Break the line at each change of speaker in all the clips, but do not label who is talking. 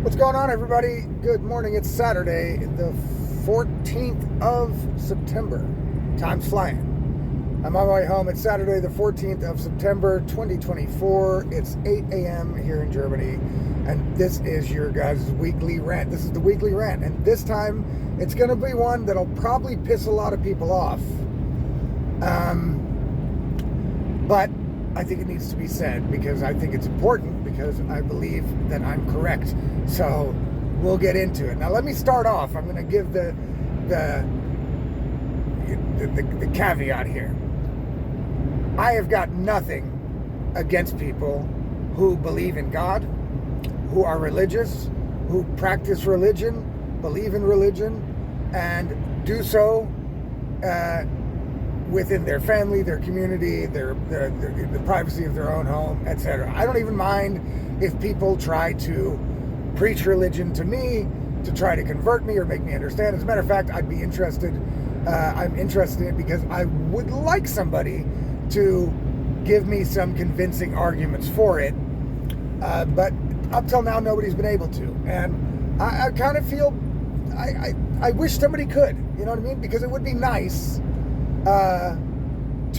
What's going on, everybody? Good morning. It's Saturday, the 14th of September. Time's flying. I'm on my way home. It's Saturday, the 14th of September, 2024. It's 8 a.m. here in Germany, and this is your guys' weekly rant. This is the weekly rant, and this time it's going to be one that'll probably piss a lot of people off. But I think it needs to be said because I think it's important because I believe that I'm correct. So we'll get into it. Now let me start off. I'm going to give the caveat here. I have got nothing against people who believe in God, who are religious, who practice religion, believe in religion, and do so within their family, their community, the privacy of their own home, etc. I don't even mind if people try to preach religion to me, to try to convert me or make me understand. As a matter of fact, I'd be interested. I'm interested in it because I would like somebody to give me some convincing arguments for it. But up till now, nobody's been able to. And I kind of feel, I wish somebody could, you know what I mean? Because it would be nice to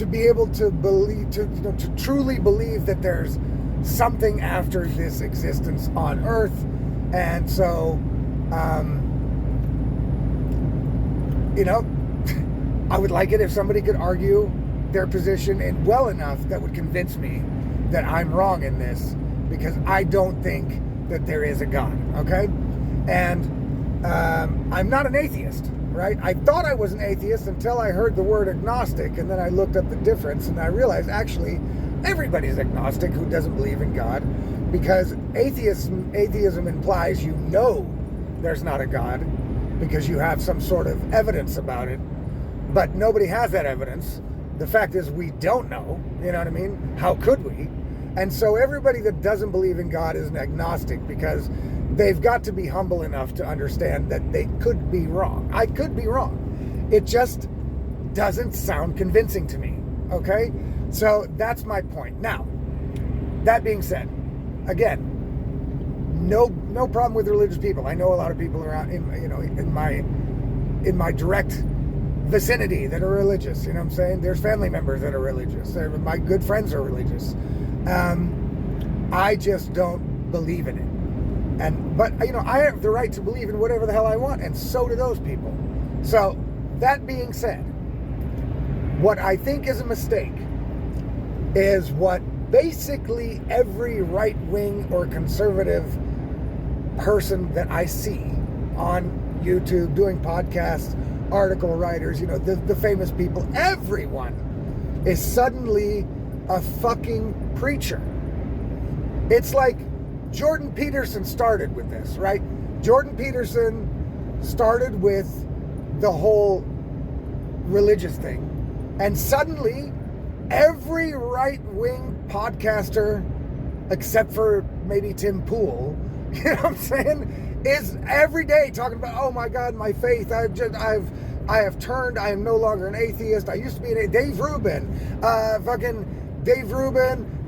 be able to believe, to truly believe that there's something after this existence on Earth. And so, I would like it if somebody could argue their position and well enough that would convince me that I'm wrong in this, because I don't think that there is a God, okay? And I'm not an atheist, right? I thought I was an atheist until I heard the word agnostic, and then I looked up the difference, and I realized actually everybody's agnostic who doesn't believe in God, because atheism implies you know there's not a God because you have some sort of evidence about it, but nobody has that evidence. The fact is we don't know, you know what I mean? How could we? And so everybody that doesn't believe in God is an agnostic because they've got to be humble enough to understand that they could be wrong. I could be wrong. It just doesn't sound convincing to me, okay? So that's my point. Now, that being said, again, no problem with religious people. I know a lot of people around in my direct vicinity that are religious, you know what I'm saying? There's family members that are religious. My good friends are religious. I just don't believe in it. But I have the right to believe in whatever the hell I want, and so do those people. So, that being said, what I think is a mistake is what basically every right-wing or conservative person that I see on YouTube doing podcasts, article writers, the famous people, everyone is suddenly a fucking preacher. It's like Jordan Peterson started with this, right? Jordan Peterson started with the whole religious thing, and suddenly every right-wing podcaster, except for maybe Tim Pool, you know what I'm saying, is every day talking about, oh my God, my faith, I have turned, I am no longer an atheist. I used to be Dave Rubin,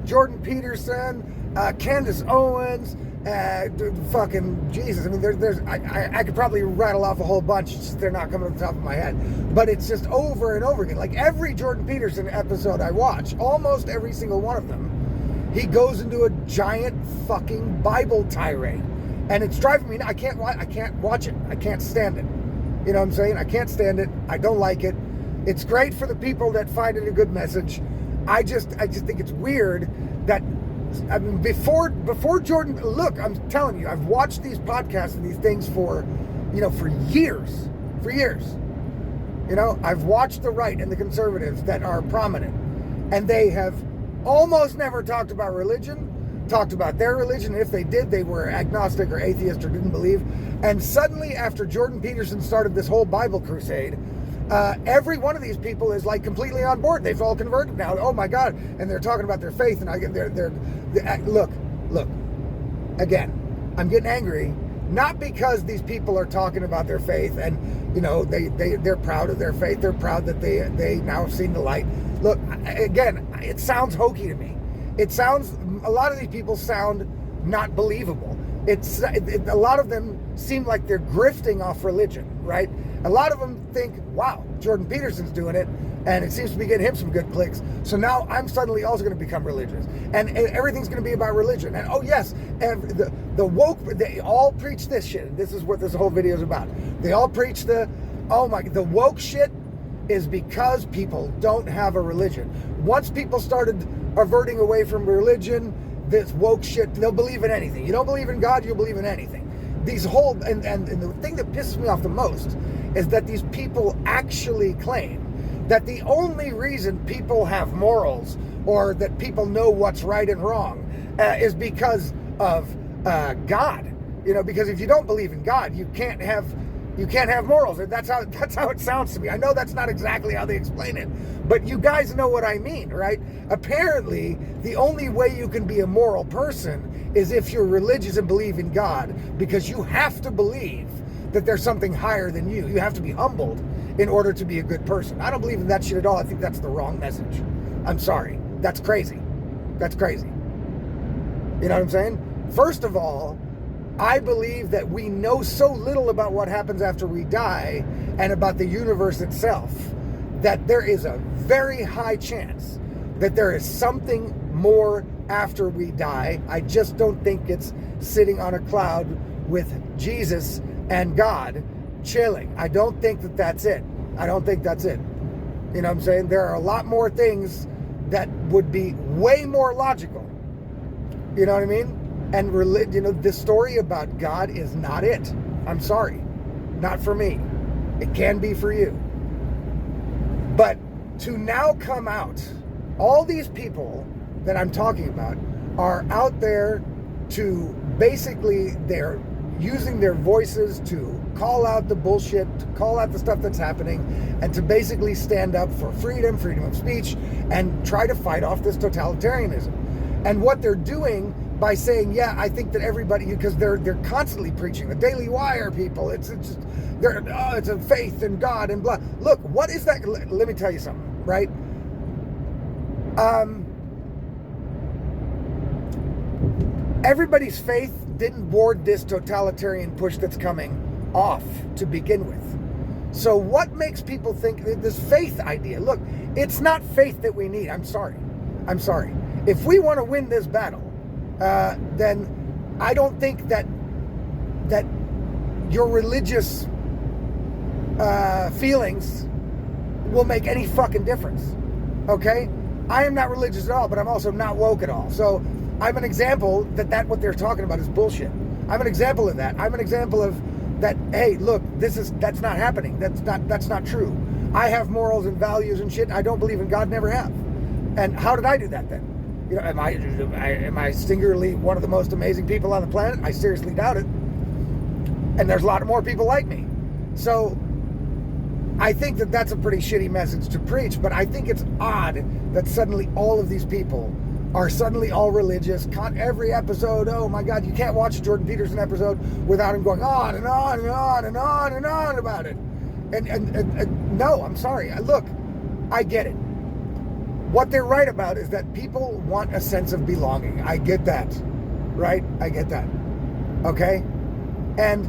Jordan Peterson, Candace Owens, fucking Jesus. I mean, I could probably rattle off a whole bunch. They're not coming to the top of my head. But it's just over and over again. Like every Jordan Peterson episode I watch, almost every single one of them, he goes into a giant fucking Bible tirade. And it's driving me nuts. I can't watch it. I can't stand it. You know what I'm saying? I can't stand it. I don't like it. It's great for the people that find it a good message. I just think it's weird that, I mean, before Jordan, look, I'm telling you, I've watched these podcasts and these things for years. I've watched the right and the conservatives that are prominent, and they have almost never talked about religion, talked about their religion. If they did, they were agnostic or atheist or didn't believe. And suddenly, after Jordan Peterson started this whole Bible crusade, every one of these people is like completely on board. They've all converted now. Oh my God! And they're talking about their faith. And look. Again, I'm getting angry, not because these people are talking about their faith and they're proud of their faith. They're proud that they now have seen the light. Look, again, it sounds hokey to me. A lot of these people sound not believable. A lot of them seem like they're grifting off religion, right? A lot of them think, wow, Jordan Peterson's doing it, and it seems to be getting him some good clicks. So now I'm suddenly also going to become religious, and everything's going to be about religion. And oh yes, the woke, they all preach this shit. And this is what this whole video is about. They all preach the woke shit is because people don't have a religion. Once people started averting away from religion, this woke shit, they'll believe in anything. You don't believe in God, you'll believe in anything. These whole, and the thing that pisses me off the most is that these people actually claim that the only reason people have morals or that people know what's right and wrong is because of God. You know, because if you don't believe in God, you can't have morals. That's how it sounds to me. I know that's not exactly how they explain it, but you guys know what I mean, right? Apparently, the only way you can be a moral person is if you're religious and believe in God, because you have to believe that there's something higher than you. You have to be humbled in order to be a good person. I don't believe in that shit at all. I think that's the wrong message. I'm sorry. That's crazy. That's crazy. You know what I'm saying? First of all, I believe that we know so little about what happens after we die and about the universe itself that there is a very high chance that there is something more after we die. I just don't think it's sitting on a cloud with Jesus and God chilling. I don't think that that's it. I don't think that's it. You know what I'm saying? There are a lot more things that would be way more logical. You know what I mean? And the story about God is not it. I'm sorry. Not for me. It can be for you. But to now come out, all these people that I'm talking about are out there to basically, they're using their voices to call out the bullshit, to call out the stuff that's happening, and to basically stand up for freedom of speech, and try to fight off this totalitarianism. And what they're doing by saying, yeah, I think that everybody, because they're constantly preaching the Daily Wire people, it's a faith in God and blah. Look, what is that? Let me tell you something, right? Everybody's faith didn't ward this totalitarian push that's coming off to begin with. So what makes people think this faith idea? Look, it's not faith that we need. I'm sorry. If we want to win this battle, then I don't think that your religious feelings will make any fucking difference. Okay? I am not religious at all, but I'm also not woke at all. So I'm an example that what they're talking about is bullshit. I'm an example of that. I'm an example of that. Hey, look, that's not happening. That's not true. I have morals and values and shit. I don't believe in God, never have. And how did I do that then? You know, am I singularly one of the most amazing people on the planet? I seriously doubt it. And there's a lot more people like me. So I think that that's a pretty shitty message to preach, but I think it's odd that suddenly all of these people are suddenly all religious. Every episode, oh my God, you can't watch a Jordan Peterson episode without him going on and on and on and on and on about it. And no, I'm sorry. Look, I get it. What they're right about is that people want a sense of belonging. I get that, right? I get that. Okay? And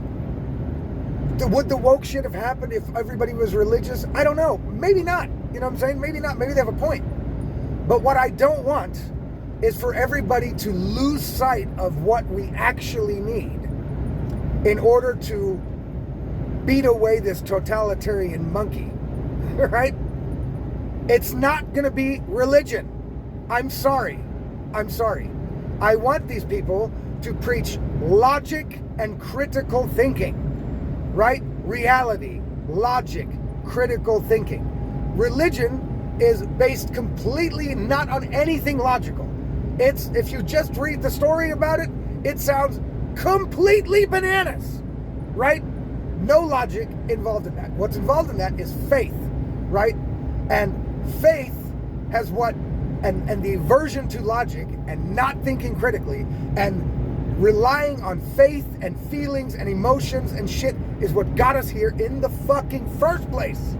would the woke shit have happened if everybody was religious? I don't know. Maybe not. You know what I'm saying? Maybe not. Maybe they have a point. But what I don't want is for everybody to lose sight of what we actually need in order to beat away this totalitarian monkey, right? It's not going to be religion. I'm sorry. I want these people to preach logic and critical thinking, right? Reality, logic, critical thinking. Religion is based completely not on anything logical. If you just read the story about it, it sounds completely bananas, right? No logic involved in that. What's involved in that is faith, right? And faith has and the aversion to logic and not thinking critically and relying on faith and feelings and emotions and shit is what got us here in the fucking first place.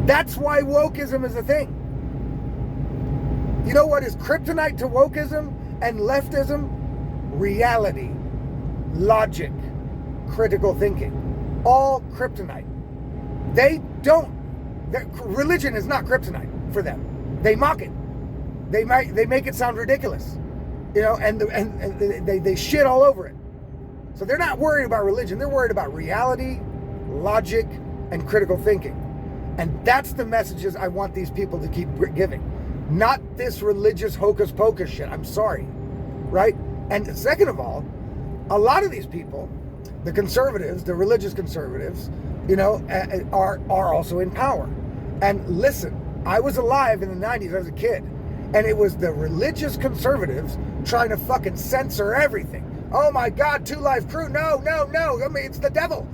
That's why wokeism is a thing. You know what is kryptonite to wokeism and leftism? Reality. logic, critical thinking, all kryptonite. They don't. Religion is not kryptonite for them. They mock it. They make it sound ridiculous, and they shit all over it. So they're not worried about religion. They're worried about reality, logic, and critical thinking. And that's the messages I want these people to keep giving. Not this religious hocus pocus shit. I'm sorry. Right? And second of all, a lot of these people, the conservatives, the religious conservatives, are also in power. And listen, I was alive in the 90s as a kid, and it was the religious conservatives trying to fucking censor everything. Oh my God, Two Live Crew, no. I mean, it's the devil.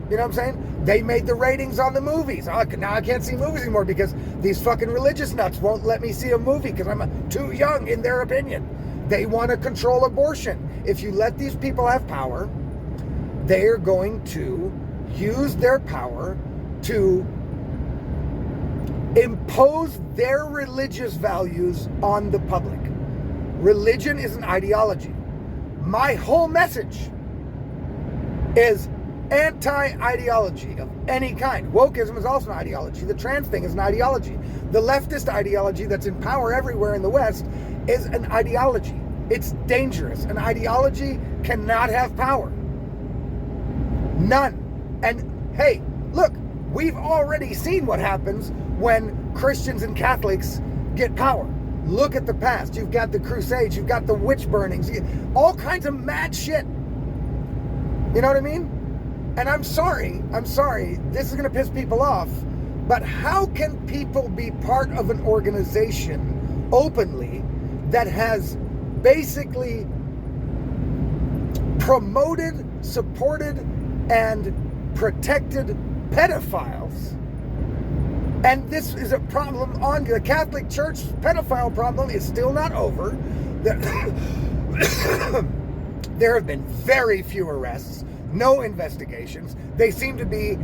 You know what I'm saying? They made the ratings on the movies. Now I can't see movies anymore because these fucking religious nuts won't let me see a movie because I'm too young in their opinion. They want to control abortion. If you let these people have power, they are going to use their power to impose their religious values on the public. Religion is an ideology. My whole message is anti-ideology of any kind. Wokeism is also an ideology. The trans thing is an ideology. The leftist ideology that's in power everywhere in the West is an ideology. It's dangerous. An ideology cannot have power. None. And hey, look, we've already seen what happens when Christians and Catholics get power. Look at the past. You've got the Crusades, you've got the witch burnings, all kinds of mad shit. You know what I mean? And I'm sorry, this is going to piss people off, but how can people be part of an organization openly that has basically promoted, supported, and protected pedophiles? And this is a problem on the Catholic Church. Pedophile problem is still not over. There have been very few arrests, no investigations. They seem to be,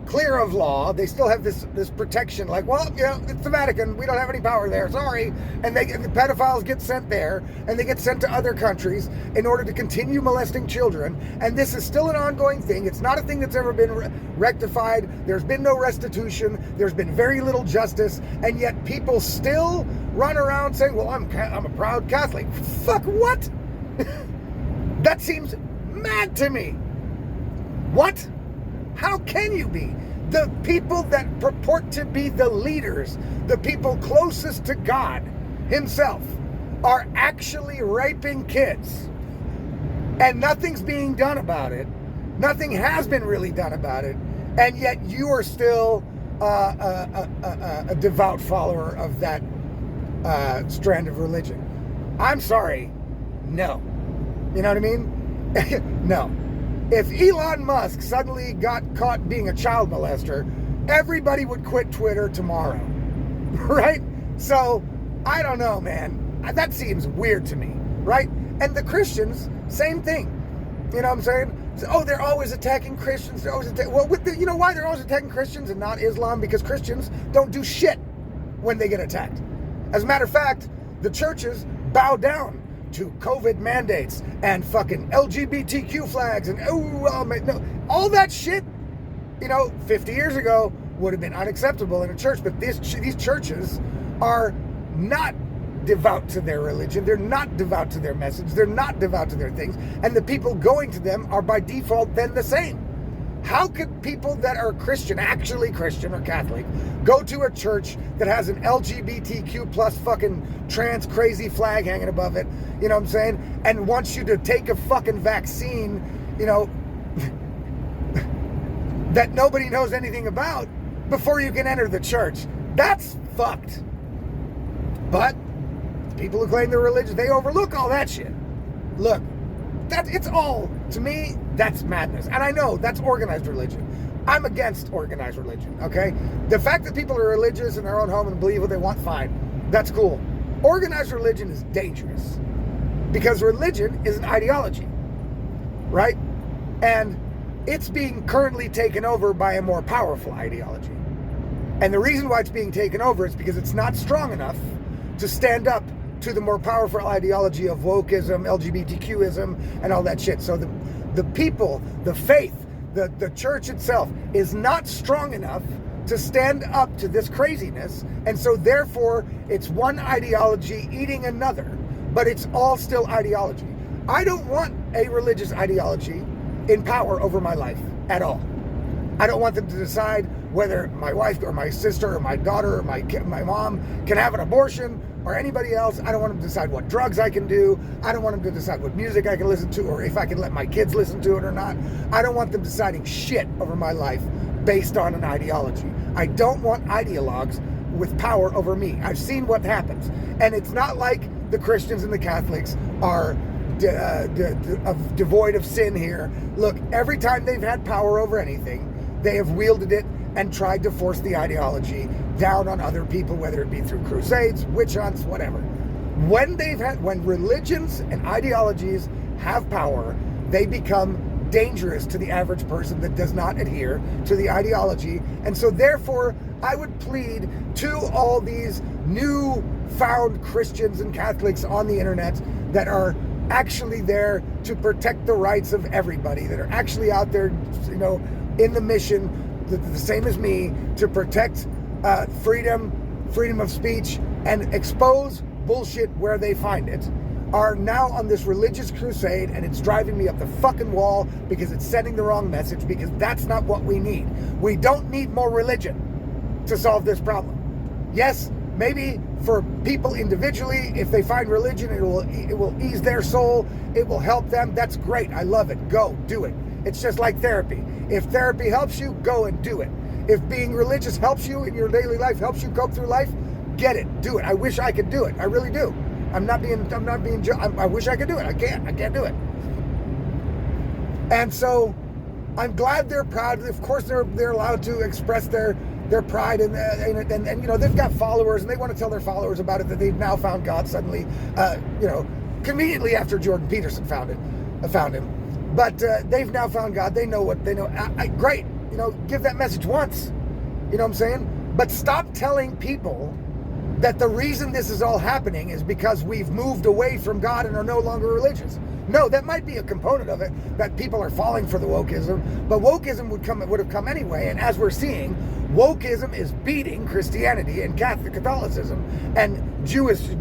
clear of law. They still have this protection, like, well, it's the Vatican. We don't have any power there. Sorry. And the pedophiles get sent there, and they get sent to other countries in order to continue molesting children. And this is still an ongoing thing. It's not a thing that's ever been rectified. There's been no restitution. There's been very little justice. And yet people still run around saying, well, I'm a proud Catholic. Fuck what? That seems mad to me. What? How can you be? The people that purport to be the leaders, the people closest to God himself, are actually raping kids. And nothing's being done about it. Nothing has been really done about it. And yet you are still a devout follower of that strand of religion. I'm sorry. No. You know what I mean? No. If Elon Musk suddenly got caught being a child molester, everybody would quit Twitter tomorrow. Right? So, I don't know, man. That seems weird to me. Right? And the Christians, same thing. You know what I'm saying? So, oh, they're always attacking Christians. They're always well, you know why they're always attacking Christians and not Islam? Because Christians don't do shit when they get attacked. As a matter of fact, the churches bow down to COVID mandates and fucking LGBTQ flags and all that shit, 50 years ago would have been unacceptable in a church. But these churches are not devout to their religion. They're not devout to their message. They're not devout to their things. And the people going to them are by default then the same. How could people that are Christian, actually Christian or Catholic, go to a church that has an LGBTQ plus fucking trans crazy flag hanging above it, you know what I'm saying, and wants you to take a fucking vaccine, that nobody knows anything about before you can enter the church? That's fucked. But people who claim they're religious, they overlook all that shit. Look, it's all, to me, that's madness. And I know that's organized religion. I'm against organized religion, okay? The fact that people are religious in their own home and believe what they want, fine. That's cool. Organized religion is dangerous because religion is an ideology, right? And it's being currently taken over by a more powerful ideology. And the reason why it's being taken over is because it's not strong enough to stand up to the more powerful ideology of wokeism, LGBTQism, and all that shit. So the people, the faith, the church itself is not strong enough to stand up to this craziness. And so therefore, it's one ideology eating another, but it's all still ideology. I don't want a religious ideology in power over my life at all. I don't want them to decide whether my wife or my sister or my daughter or my mom can have an abortion or anybody else. I don't want them to decide what drugs I can do. I don't want them to decide what music I can listen to or if I can let my kids listen to it or not. I don't want them deciding shit over my life based on an ideology. I don't want ideologues with power over me. I've seen what happens. And it's not like the Christians and the Catholics are devoid of sin here. Look, every time they've had power over anything, they have wielded it and tried to force the ideology down on other people, whether it be through crusades, witch hunts, whatever. When religions and ideologies have power, they become dangerous to the average person that does not adhere to the ideology. And so therefore, I would plead to all these new found Christians and Catholics on the internet that are actually there to protect the rights of everybody, that are actually out there, in the mission, the same as me, to protect freedom of speech and expose bullshit where they find it, are now on this religious crusade, and it's driving me up the fucking wall because it's sending the wrong message, because that's not what we need. We don't need more religion to solve this problem. Yes, maybe for people individually, if they find religion, it will ease their soul, it will help them. That's great. I love it. Go, do it. It's just like therapy. If therapy helps you, go and do it. If being religious helps you in your daily life, helps you cope through life, get it. Do it. I wish I could do it. I really do. I wish I could do it. I can't do it. And so I'm glad they're proud. Of course, they're allowed to express their pride and they've got followers, and they want to tell their followers about it, that they've now found God suddenly, conveniently after Jordan Peterson found him. But they've now found God. They know what they know. Great. Give that message once. You know what I'm saying? But stop telling people that the reason this is all happening is because we've moved away from God and are no longer religious. No, that might be a component of it, that people are falling for the wokeism, but wokeism would have come anyway. And as we're seeing, wokeism is beating Christianity and Catholicism and Jewism,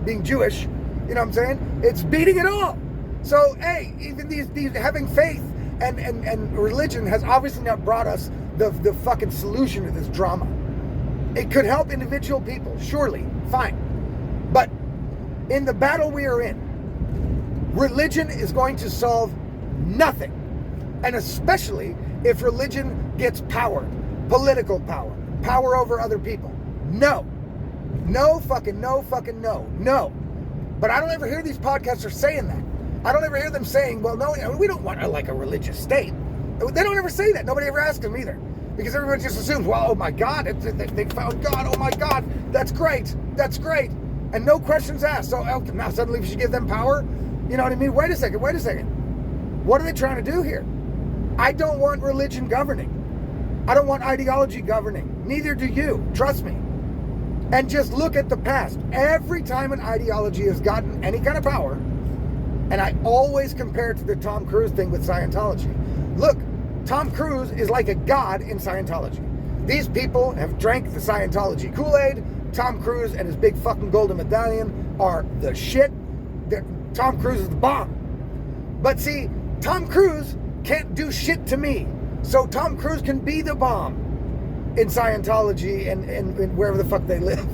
being Jewish. You know what I'm saying? It's beating it all. So, hey, even these having faith and religion has obviously not brought us the fucking solution to this drama. It could help individual people, surely, fine. But in the battle we are in, religion is going to solve nothing. And especially if religion gets power, political power over other people. No. No fucking no. But I don't ever hear these podcasters saying that. I don't ever hear them saying, well, no, we don't want a religious state. They don't ever say that. Nobody ever asks them either. Because everybody just assumes, well, oh my God, they found God. Oh my God, that's great. And no questions asked. So now suddenly we should give them power? You know what I mean? Wait a second. What are they trying to do here? I don't want religion governing. I don't want ideology governing. Neither do you. Trust me. And just look at the past. Every time an ideology has gotten any kind of power, and I always compare it to the Tom Cruise thing with Scientology. Look, Tom Cruise is like a god in Scientology. These people have drank the Scientology Kool-Aid. Tom Cruise and his big fucking golden medallion are the shit. Tom Cruise is the bomb. But see, Tom Cruise can't do shit to me. So Tom Cruise can be the bomb in Scientology and wherever the fuck they live.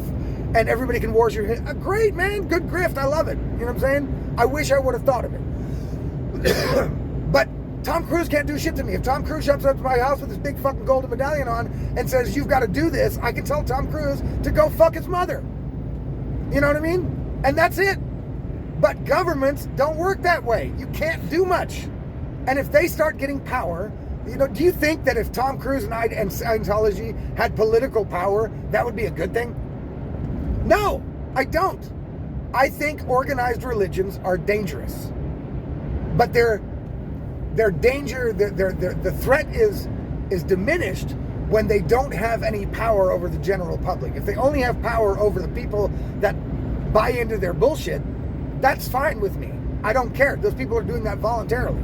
And everybody can worship him. Great, man. Good grift. I love it. You know what I'm saying? I wish I would have thought of it. But Tom Cruise can't do shit to me. If Tom Cruise shows up to my house with his big fucking golden medallion on and says, you've got to do this, I can tell Tom Cruise to go fuck his mother. You know what I mean? And that's it. But governments don't work that way. You can't do much. And if they start getting power, do you think that if Tom Cruise and Scientology had political power, that would be a good thing? No, I don't. I think organized religions are dangerous. But their danger, the threat is diminished when they don't have any power over the general public. If they only have power over the people that buy into their bullshit, that's fine with me. I don't care. Those people are doing that voluntarily.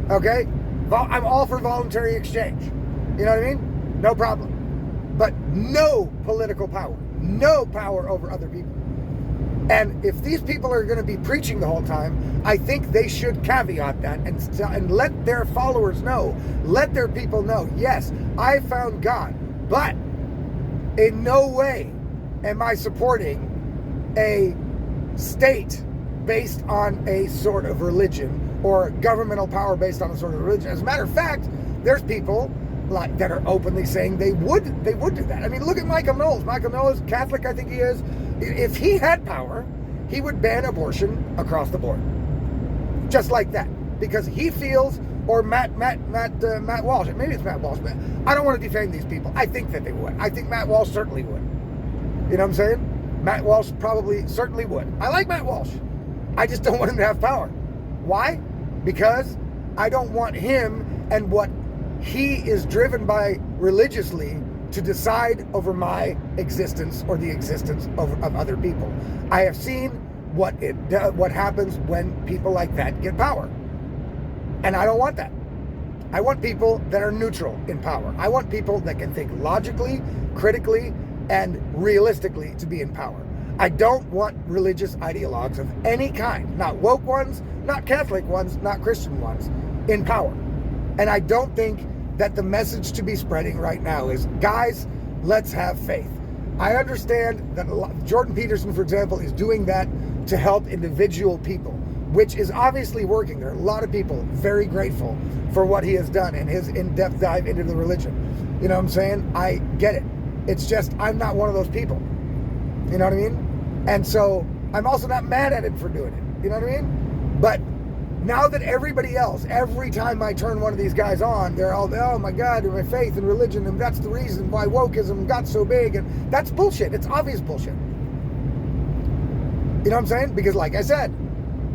Okay? I'm all for voluntary exchange. You know what I mean? No problem. But no political power. No power over other people. And if these people are going to be preaching the whole time, I think they should caveat that and let their followers know, let their people know, yes, I found God, but in no way am I supporting a state based on a sort of religion or governmental power based on a sort of religion. As a matter of fact, there's people that are openly saying they would do that. I mean, look at Michael Knowles. Michael Knowles, Catholic, I think he is. If he had power, he would ban abortion across the board, just like that, because he feels. Or Matt Walsh. Maybe it's Matt Walsh, but I don't want to defame these people. I think that they would. I think Matt Walsh certainly would. You know what I'm saying? Matt Walsh certainly would. I like Matt Walsh. I just don't want him to have power. Why? Because I don't want him and what he is driven by religiously to decide over my existence or the existence of other people. I have seen what happens when people like that get power. And I don't want that. I want people that are neutral in power. I want people that can think logically, critically, and realistically to be in power. I don't want religious ideologues of any kind, not woke ones, not Catholic ones, not Christian ones, in power. And I don't think that the message to be spreading right now is, guys, let's have faith. I understand that Jordan Peterson, for example, is doing that to help individual people, which is obviously working. There are a lot of people very grateful for what he has done and his in-depth dive into the religion. You know what I'm saying? I get it. It's just, I'm not one of those people. You know what I mean? And so I'm also not mad at him for doing it. You know what I mean? But now that everybody else, every time I turn one of these guys on, they're all, oh my God, my faith and religion, and that's the reason why wokeism got so big. And that's bullshit. It's obvious bullshit. You know what I'm saying? Because like I said,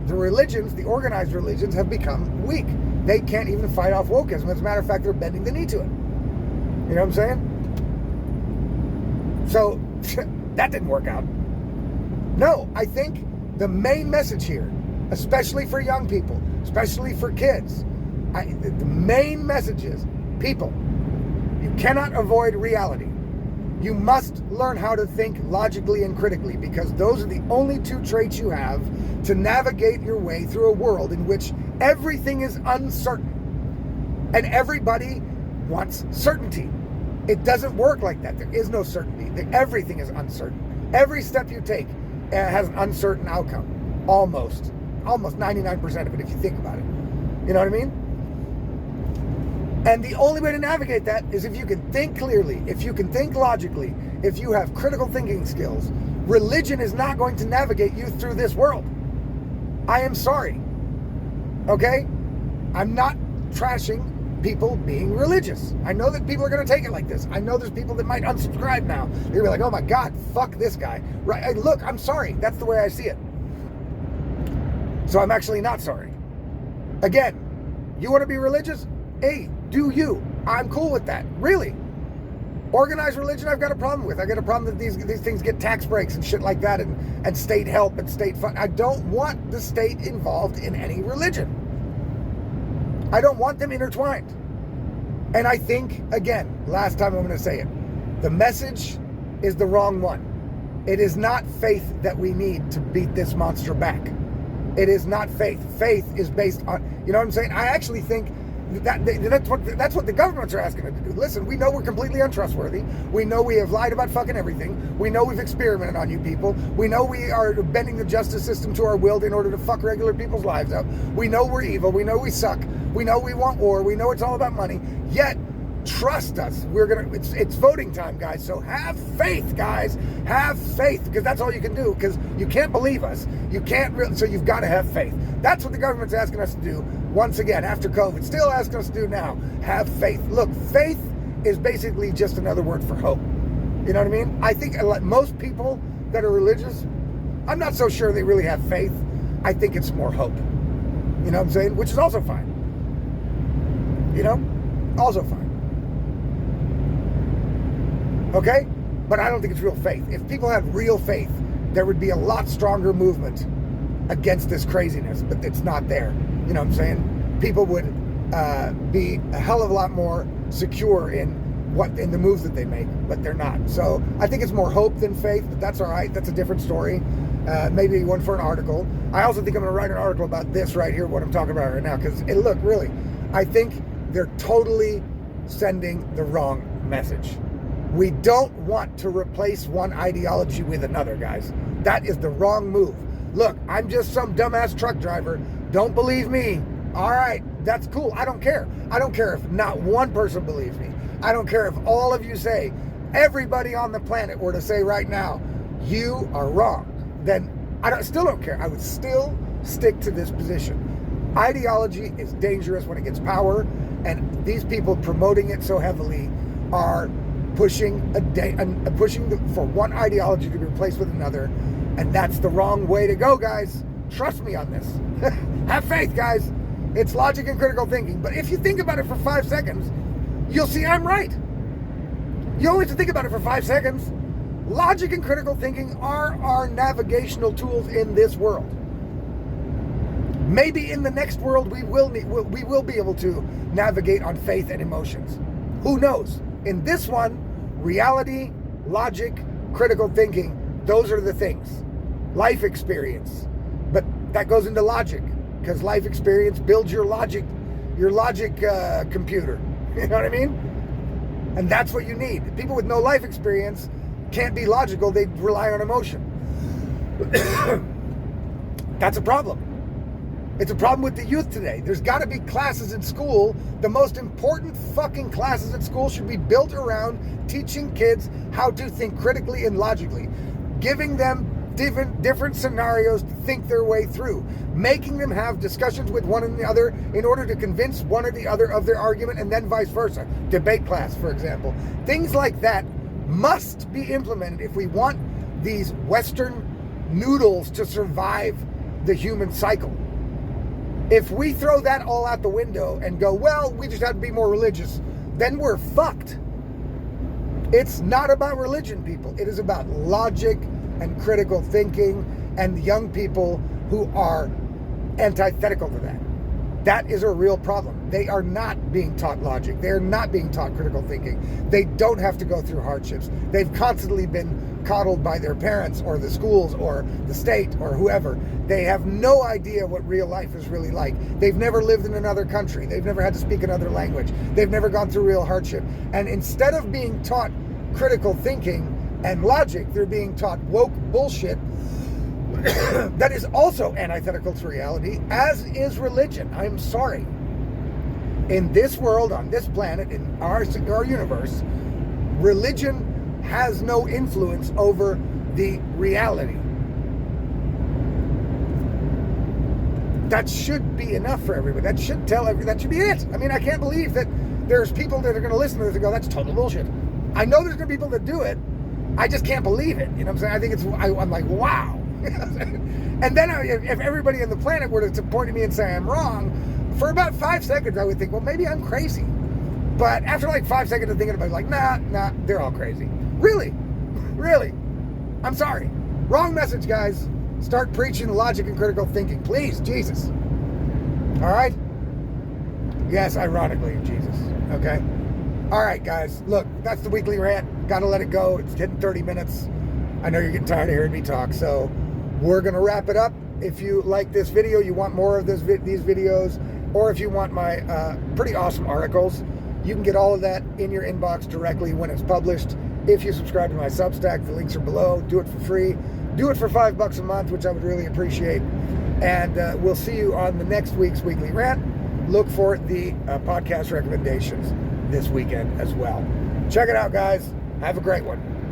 the religions, the organized religions, have become weak. They can't even fight off wokeism. As a matter of fact, they're bending the knee to it. You know what I'm saying? So, that didn't work out. No, I think the main message here, especially for young people, especially for kids, the main message is, people, you cannot avoid reality. You must learn how to think logically and critically, because those are the only two traits you have to navigate your way through a world in which everything is uncertain. And everybody wants certainty. It doesn't work like that. There is no certainty. Everything is uncertain. Every step you take has an uncertain outcome. Almost 99% of it, if you think about it. You know what I mean? And the only way to navigate that is if you can think clearly, if you can think logically, if you have critical thinking skills. Religion is not going to navigate you through this world. I am sorry. Okay? I'm not trashing people being religious. I know that people are going to take it like this. I know there's people that might unsubscribe now. They're going to be like, oh my God, fuck this guy. Right? Look, I'm sorry. That's the way I see it. So I'm actually not sorry. Again, you want to be religious? Hey, do you. I'm cool with that. Really. Organized religion, I've got a problem with. I got a problem that these things get tax breaks and shit like that, and state help and state fund. I don't want the state involved in any religion. I don't want them intertwined. And I think, again, last time I'm going to say it, the message is the wrong one. It is not faith that we need to beat this monster back. It is not faith. Faith is based on, you know what I'm saying? I actually think that's what the governments are asking us to do. Listen, we know we're completely untrustworthy. We know we have lied about fucking everything. We know we've experimented on you people. We know we are bending the justice system to our will in order to fuck regular people's lives up. We know we're evil. We know we suck. We know we want war. We know it's all about money. Yet, trust us. It's voting time, guys. So have faith, guys. Have faith, because that's all you can do. Because you can't believe us. You can't. So you've got to have faith. That's what the government's asking us to do. Once again, after COVID, still asking us to do now. Have faith. Look, faith is basically just another word for hope. You know what I mean? I think most people that are religious, I'm not so sure they really have faith. I think it's more hope. You know what I'm saying? Which is also fine. You know? Also fine. Okay? But I don't think it's real faith. If people have real faith there would be a lot stronger movement against this craziness, but it's not there. You know what I'm saying? People would be a hell of a lot more secure in the moves that they make, but they're not. So I think it's more hope than faith, but that's all right. That's a different story. Maybe one for an article. I also think I'm going to write an article about this right here, what I'm talking about right now, because look, really, I think they're totally sending the wrong message. We don't want to replace one ideology with another, guys. That is the wrong move. Look, I'm just some dumbass truck driver. Don't believe me. All right, that's cool. I don't care. I don't care if not one person believes me. I don't care if all of you say, everybody on the planet were to say right now, you are wrong. Then still don't care. I would still stick to this position. Ideology is dangerous when it gets power, and these people promoting it so heavily are pushing for one ideology to be replaced with another, and that's the wrong way to go, guys. Trust me on this. Have faith, guys. It's logic and critical thinking. But if you think about it for 5 seconds, you'll see I'm right. You only have to think about it for 5 seconds. Logic and critical thinking are our navigational tools in this world. Maybe in the next world we will be able to navigate on faith and emotions. Who knows? In this one, reality, logic, critical thinking, those are the things. Life experience. But that goes into logic, because life experience builds your logic computer. You know what I mean? And that's what you need. People with no life experience can't be logical. They rely on emotion. That's a problem. It's a problem with the youth today. There's got to be classes in school. The most important fucking classes at school should be built around teaching kids how to think critically and logically, giving them different scenarios to think their way through, making them have discussions with one another in order to convince one or the other of their argument, and then vice versa. Debate class, for example. Things like that must be implemented if we want these Western noodles to survive the human cycle. If we throw that all out the window and go, well, we just have to be more religious, then we're fucked. It's not about religion, people. It is about logic and critical thinking, and young people who are antithetical to that. That is a real problem. They are not being taught logic. They are not being taught critical thinking. They don't have to go through hardships. They've constantly been coddled by their parents or the schools or the state or whoever. They have no idea what real life is really like. They've never lived in another country. They've never had to speak another language. They've never gone through real hardship. And instead of being taught critical thinking and logic, they're being taught woke bullshit that is also antithetical to reality, as is religion. I'm sorry. In this world, on this planet, in our universe, religion has no influence over the reality. That should be enough for everybody. That should that should be it. I mean, I can't believe that there's people that are going to listen to this and go, that's total bullshit. I know there's going to be people that do it. I just can't believe it. You know what I'm saying? I'm like, wow. And then if everybody on the planet were to point at me and say I'm wrong, for about 5 seconds I would think, well, maybe I'm crazy. But after like 5 seconds of thinking about it, like, nah, they're all crazy. Really? I'm sorry. Wrong message, guys. Start preaching logic and critical thinking. Please, Jesus. All right? Yes, ironically, Jesus. Okay? All right, guys. Look, that's the weekly rant. Got to let it go. It's hitting 30 minutes. I know you're getting tired of hearing me talk, so we're going to wrap it up. If you like this video, you want more of these videos, or if you want my pretty awesome articles, you can get all of that in your inbox directly when it's published. If you subscribe to my Substack, the links are below. Do it for free. Do it for $5 a month, which I would really appreciate. And we'll see you on the next week's weekly rant. Look for the podcast recommendations this weekend as well. Check it out, guys. Have a great one.